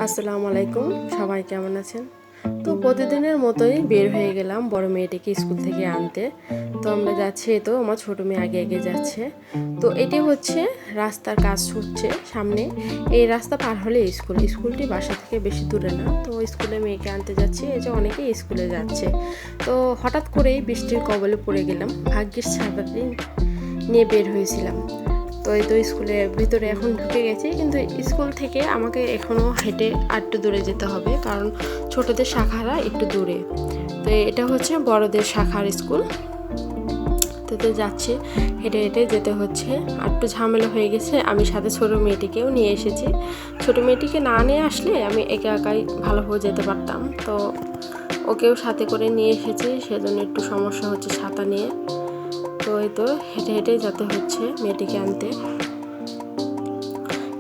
আসসালামু আলাইকুম, সবাই কেমন আছেন? তো প্রতিদিনের মতোই বের হয়ে গেলাম বড় মেয়েটিকে স্কুল থেকে আনতে। তো আমরা যাচ্ছি, তো আমার ছোট মেয়ে আগে আগে যাচ্ছে। তো এটি হচ্ছে রাস্তার কাজ হচ্ছে সামনে। এই রাস্তা পার হলে স্কুলটি বাসা থেকে বেশি দূরে না। তো স্কুলে মেয়েকে আনতে যাচ্ছি, এই যে অনেকেই স্কুলে যাচ্ছে। তো হঠাৎ করেই বৃষ্টির কবলে পড়ে গেলাম। ভাগ্যিস ছাতাটি নিয়ে বের হয়েছিলাম। তো এই তো স্কুলের ভিতরে এখন ঢুকে গেছি, কিন্তু স্কুল থেকে আমাকে এখনও হেঁটে একটু দূরে যেতে হবে, কারণ ছোটদের শাখারা একটু দূরে। তো এটা হচ্ছে বড়দের শাখার স্কুল। তো যাচ্ছি, হেঁটে হেঁটে যেতে হচ্ছে। একটু ঝামেলা হয়ে গেছে, আমি সাথে ছোটো মেয়েটিকেও নিয়ে এসেছি। ছোটো মেয়েটিকে না নিয়ে আসলে আমি একা একাই ভালোভাবে যেতে পারতাম। তো ওকেও সাথে করে নিয়ে এসেছি, সেজন্য একটু সমস্যা হচ্ছে ছাতা নিয়ে। তো এই তো হেঁটে হেঁটে যেতে হচ্ছে মেয়েটিকে আনতে।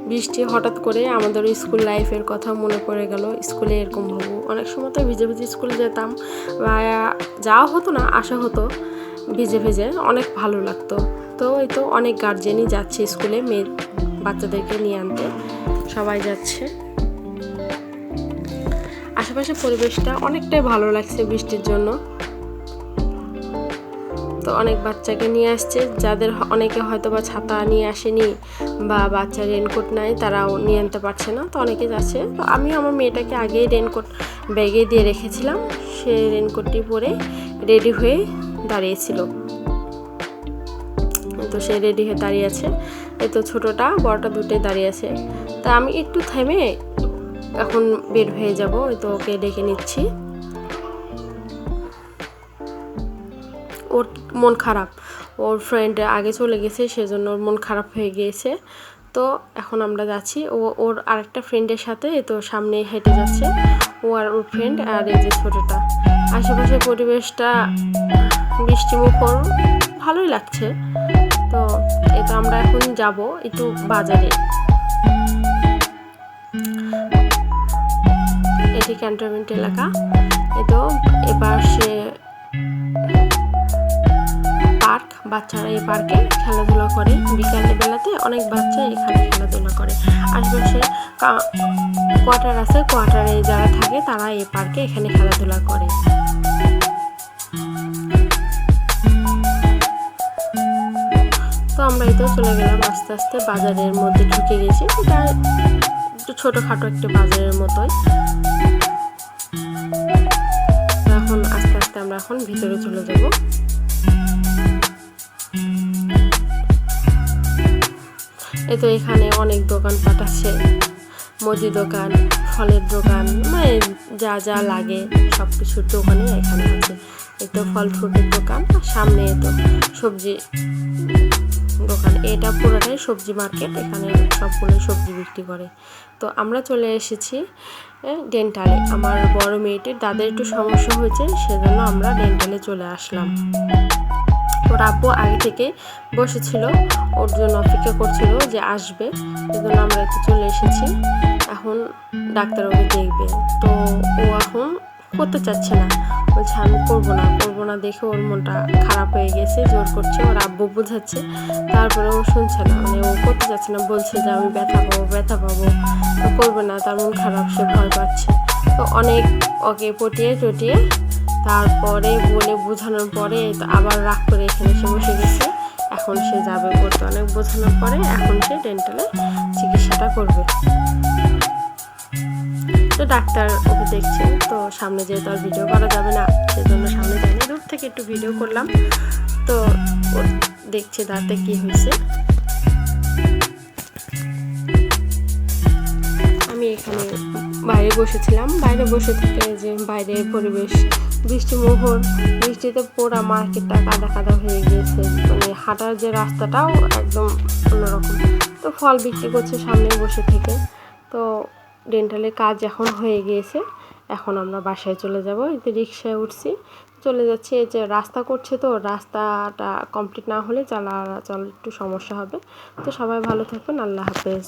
বৃষ্টি হঠাৎ করে আমাদের স্কুল লাইফের কথা মনে পড়ে গেল। স্কুলে এরকম হবো, অনেক সময় তো ভিজে ভিজে স্কুলে যেতাম, বা যাওয়া হতো না, আসা হতো ভিজে ভিজে, অনেক ভালো লাগতো। তো এই তো অনেক গার্জেনই যাচ্ছে স্কুলে মেয়ে বাচ্চাদেরকে নিয়ে আনতে, সবাই যাচ্ছে। আশেপাশে পরিবেশটা অনেকটাই ভালো লাগছে বৃষ্টির জন্য। তো অনেক বাচ্চাকে নিয়ে আসছে, যাদের অনেকে হয়তো বা ছাতা নিয়ে আসেনি বা বাচ্চা রেনকোট নাই, তারাও নিয়ে আনতে পারছে না। তো অনেকে যাচ্ছে। তো আমি আমার মেয়েটাকে আগেই রেনকোট ব্যাগে দিয়ে রেখেছিলাম, সে রেনকোটটি পরে রেডি হয়ে দাঁড়িয়েছিল। তো সে রেডি হয়ে দাঁড়িয়ে আছে। এই তো ছোটোটা বড়টা দুটোই দাঁড়িয়ে আছে। তা আমি একটু থেমে এখন বের হয়ে যাব। তো ওকে ডেকে নিচ্ছি। ওর মন খারাপ, ওর ফ্রেন্ড আগে চলে গেছে, সেজন্য ওর মন খারাপ হয়ে গিয়েছে। তো এখন আমরা যাচ্ছি, ওর আরেকটা ফ্রেন্ডের সাথে তো সামনে হেঁটে যাচ্ছে, ও আর ওর ফ্রেন্ড, আর এই যে ছোটোটা। আশেপাশের পরিবেশটা বৃষ্টিমুখর, ভালোই লাগছে। তো এটা আমরা এখন যাব একটু বাজারে। এটি ক্যান্টনমেন্ট এলাকা। তো এবার সে পার্ক, বাচ্চারা এই পার্কে খেলাধুলা করে। বিকালের বেলাতে অনেক বাচ্চা এখানে খেলাধুলা করে। আশেপাশে কোয়ার্টার আছে, কোয়ার্টারে যারা থাকে তারা এই পার্কে এখানে খেলাধুলা করে। তো আমরা এই তো চলে গেলাম আস্তে আস্তে, বাজারের মধ্যে ঢুকে গেছি। এটা একটু ছোটোখাটো একটা বাজারের মতোই। এখন আস্তে আস্তে আমরা এখন ভিতরে চলে যাব। এই তো এখানে অনেক দোকানপাট আছে, মুদি দোকান, ফলের দোকান, মানে যা যা লাগে সব কিছুর দোকানই এখানে আছে। এই তো ফল ফ্রুটের দোকান, সামনে তো সবজি দোকান। এটা পুরোটাই সবজি মার্কেট, এখানে সবগুলো সবজি বিক্রি করে। তো আমরা চলে এসেছি ডেন্টালে। আমার বড় মেয়েটির দাদের একটু সমস্যা হয়েছে, সেজন্য আমরা ডেন্টালে চলে আসলাম। ওর আব্বু আগে থেকে বসেছিল, ওর জন্য অপেক্ষা করছিল যে আসবে, সেজন্য আমরা একটু চলে এসেছি। এখন ডাক্তার ওকে দেখবে। তো ও এখন করতে চাচ্ছে না, বলছে আমি করবো না দেখে ওর মনটা খারাপ হয়ে গেছে, জোর করছে, ওর আব্বু বোঝাচ্ছে, তারপরে ও শুনছে না, মানে ও করতে চাচ্ছে না, বলছে যে আমি ব্যথা পাবো, করবে না, তার মন খারাপ, সে ভয় পাচ্ছে। তো অনেক ওকে পটিয়ে তারপরে বলে বোঝানোর পরে আবার রাগ করে এখানে সে বসে গেছে। এখন সে যাবে করতে, অনেক বোঝানোর পরে এখন সে ডেন্টালে চিকিৎসাটা করবে। তো ডাক্তার ওকে দেখছে। তো সামনে যেহেতু আর ভিডিও করা যাবে না, সেজন্য সামনে যাইনি, দূর থেকে একটু ভিডিও করলাম। তো ও দেখছে দাঁতে কি হয়েছে। আমি এখানে বাইরে বসেছিলাম, বাইরে বসে থেকে যে বাইরের পরিবেশ বৃষ্টিমুখর, বৃষ্টিতে পুরা মার্কেটটা কাদা হয়ে গিয়েছে, মানে হাঁটার যে রাস্তাটাও একদম অন্যরকম। তো ফল বিক্রি করছে সামনে বসে থেকে। তো ডেন্টালের কাজ এখন হয়ে গিয়েছে, এখন আমরা বাসায় চলে যাব। এতে রিক্সায় উঠছি, চলে যাচ্ছি। এই যে রাস্তা করছে, তো রাস্তাটা কমপ্লিট না হলে চলাচল একটু সমস্যা হবে। তো সবাই ভালো থাকবেন, আল্লাহ হাফেজ।